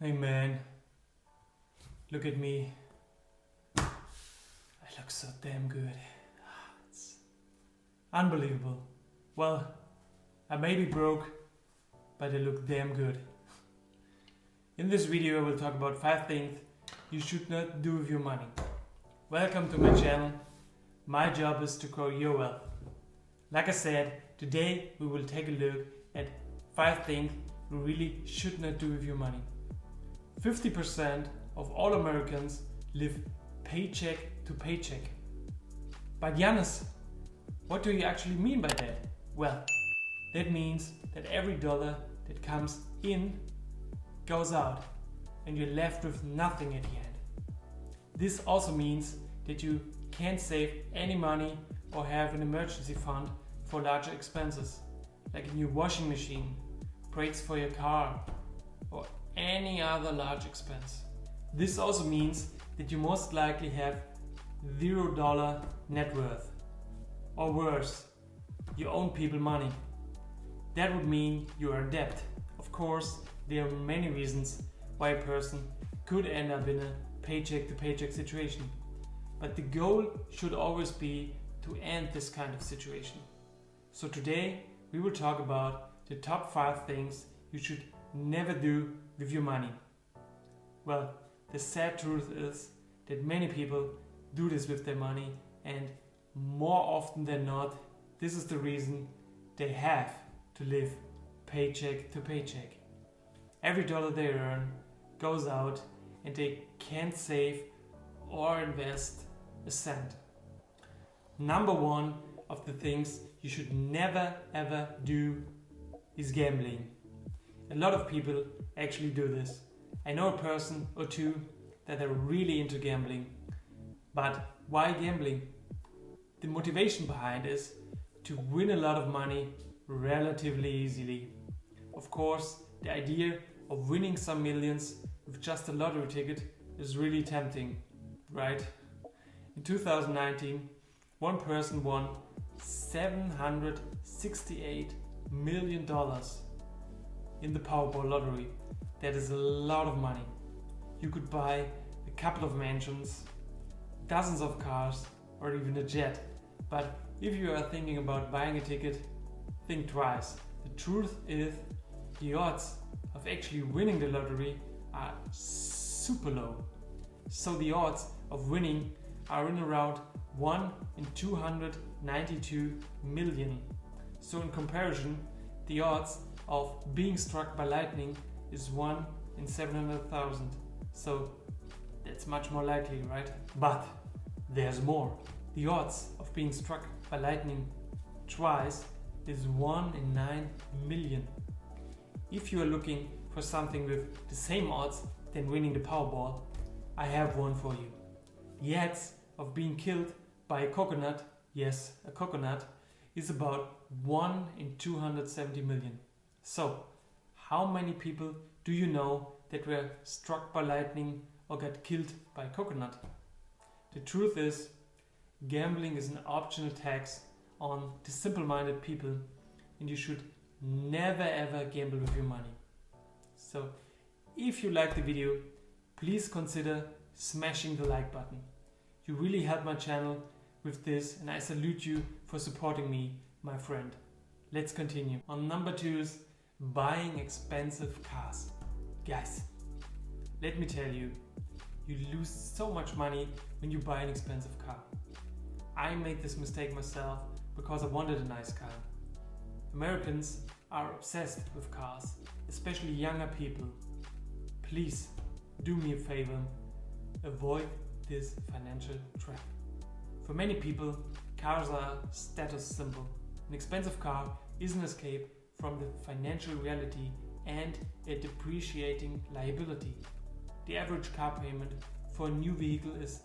Hey man, look at me. I look so damn good. It's unbelievable. Well, I may be broke, but I look damn good. In this video I will talk about 5 things you should not do with your money. Welcome to my channel. My job is to grow your wealth. Like I said, today we will take a look at 5 things you really should not do with your money. 50% of all Americans live paycheck to paycheck. But Giannis, what do you actually mean by that? Well, that means that every dollar that comes in goes out and you're left with nothing at the end. This also means that you can't save any money or have an emergency fund for larger expenses, like a new washing machine, brakes for your car, or any other large expense. This also means that you most likely have $0 net worth. Or worse, you owe people money. That would mean you are in debt. Of course, there are many reasons why a person could end up in a paycheck to paycheck situation. But the goal should always be to end this kind of situation. So today we will talk about the top 5 things you should never do with your money. Well, the sad truth is that many people do this with their money, and more often than not, this is the reason they have to live paycheck to paycheck. Every dollar they earn goes out and they can't save or invest a cent. Number 1 of the things you should never ever do is gambling. A lot of people actually do this. I know a person or two that are really into gambling. But why gambling? The motivation behind is to win a lot of money relatively easily. Of course, the idea of winning some millions with just a lottery ticket is really tempting, right? In 2019, one person won $768 million in the Powerball lottery. That is a lot of money. You could buy a couple of mansions, dozens of cars, or even a jet. But if you are thinking about buying a ticket, think twice. The truth is, the odds of actually winning the lottery are super low. So the odds of winning are in around 1 in 292 million. So in comparison, the odds of being struck by lightning is 1 in 700,000. So that's much more likely, right? But there's more. The odds of being struck by lightning twice is 1 in 9 million. If you are looking for something with the same odds than winning the Powerball, I have one for you. The odds of being killed by a coconut, yes, a coconut, is about 1 in 270 million. So, how many people do you know that were struck by lightning or got killed by a coconut? The truth is, gambling is an optional tax on the simple-minded people, and you should never ever gamble with your money. So, if you like the video, please consider smashing the like button. You really help my channel with this, and I salute you for supporting me, my friend. Let's continue. On number 2 is buying expensive cars. Guys, let me tell you, you lose so much money when you buy an expensive car. I made this mistake myself because I wanted a nice car. Americans are obsessed with cars, especially younger people. Please do me a favor, avoid this financial trap. For many people, cars are status symbol. An expensive car is an escape from the financial reality and a depreciating liability. The average car payment for a new vehicle is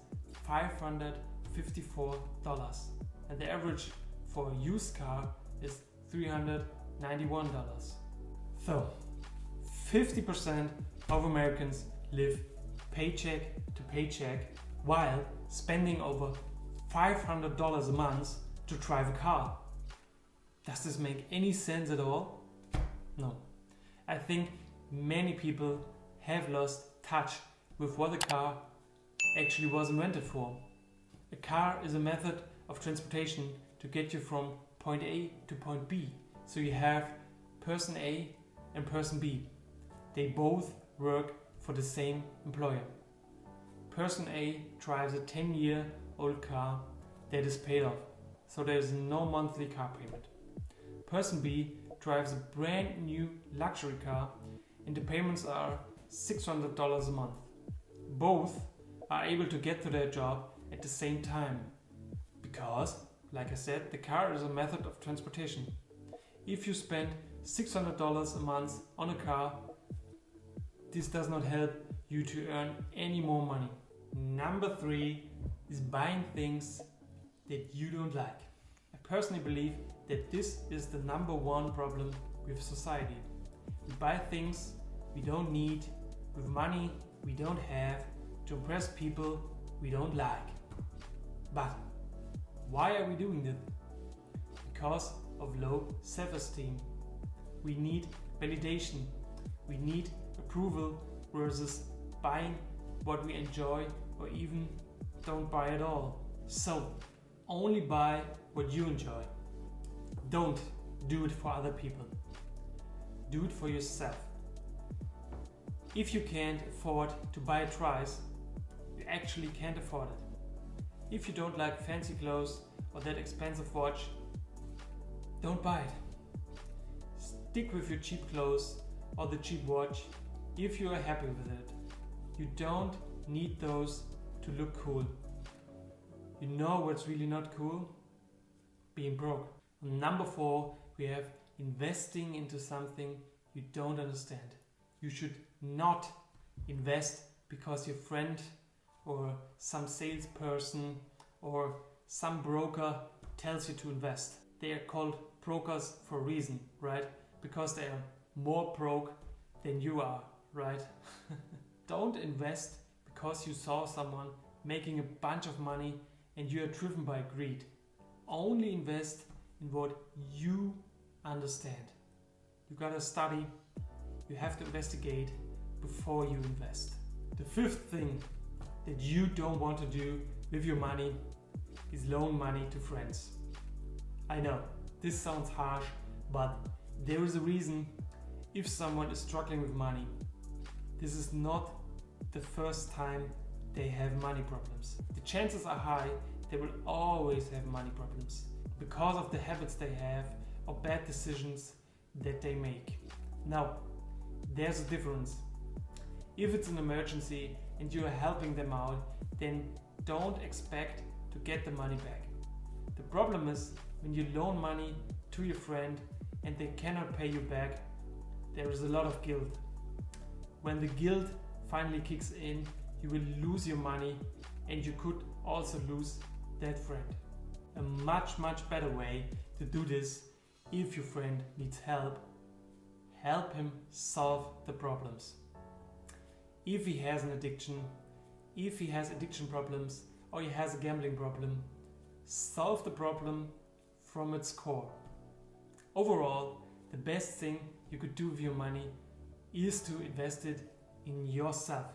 $554, and the average for a used car is $391. So, 50% of Americans live paycheck to paycheck while spending over $500 a month to drive a car. Does this make any sense at all? No. I think many people have lost touch with what a car actually was invented for. A car is a method of transportation to get you from point A to point B. So you have person A and person B. They both work for the same employer. Person A drives a 10-year-old car that is paid off, so there is no monthly car payment. Person B drives a brand new luxury car and the payments are $600 a month. Both are able to get to their job at the same time because, like I said, the car is a method of transportation. If you spend $600 a month on a car, this does not help you to earn any more money. Number 3 is buying things that you don't like. I personally believe that this is the number 1 problem with society. We buy things we don't need with money we don't have to impress people we don't like. But why are we doing that? Because of low self-esteem. We need validation. We need approval versus buying what we enjoy or even don't buy at all. So only buy what you enjoy. Don't do it for other people. Do it for yourself. If you can't afford to buy it twice, you actually can't afford it. If you don't like fancy clothes or that expensive watch, don't buy it. Stick with your cheap clothes or the cheap watch if you are happy with it. You don't need those to look cool. You know what's really not cool? Being broke. Number 4, we have investing into something you don't understand. You should not invest because your friend or some salesperson or some broker tells you to invest. They are called brokers for a reason, right? Because they are more broke than you are, right? Don't invest because you saw someone making a bunch of money and you are driven by greed. Only invest in what you understand. You gotta study, you have to investigate before you invest. The 5th thing that you don't want to do with your money is loan money to friends. I know, this sounds harsh, but there is a reason if someone is struggling with money. This is not the first time they have money problems. The chances are high they will always have money problems because of the habits they have or bad decisions that they make. Now, there's a difference. If it's an emergency and you are helping them out, then don't expect to get the money back. The problem is when you loan money to your friend and they cannot pay you back, there is a lot of guilt. When the guilt finally kicks in, you will lose your money and you could also lose that friend. A much better way to do this, if your friend needs help, help him solve the problems. If he has an addiction, if he has addiction problems, or he has a gambling problem, solve the problem from its core. Overall, the best thing you could do with your money is to invest it in yourself.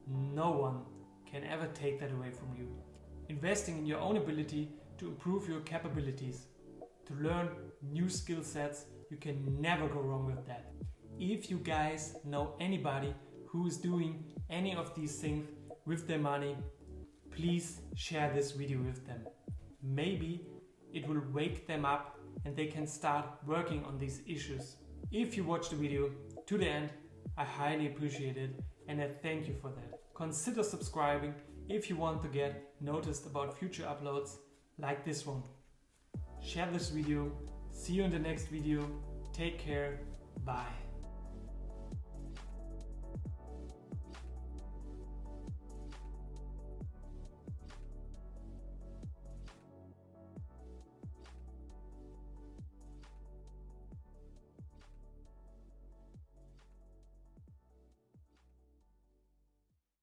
No one can ever take that away from you. Investing in your own ability to improve your capabilities, to learn new skill sets, you can never go wrong with that. If you guys know anybody who is doing any of these things with their money, please share this video with them. Maybe it will wake them up and they can start working on these issues. If you watched the video to the end, I highly appreciate it and I thank you for that. Consider subscribing if you want to get noticed about future uploads like this one. Share this video. See you in the next video. Take care. Bye.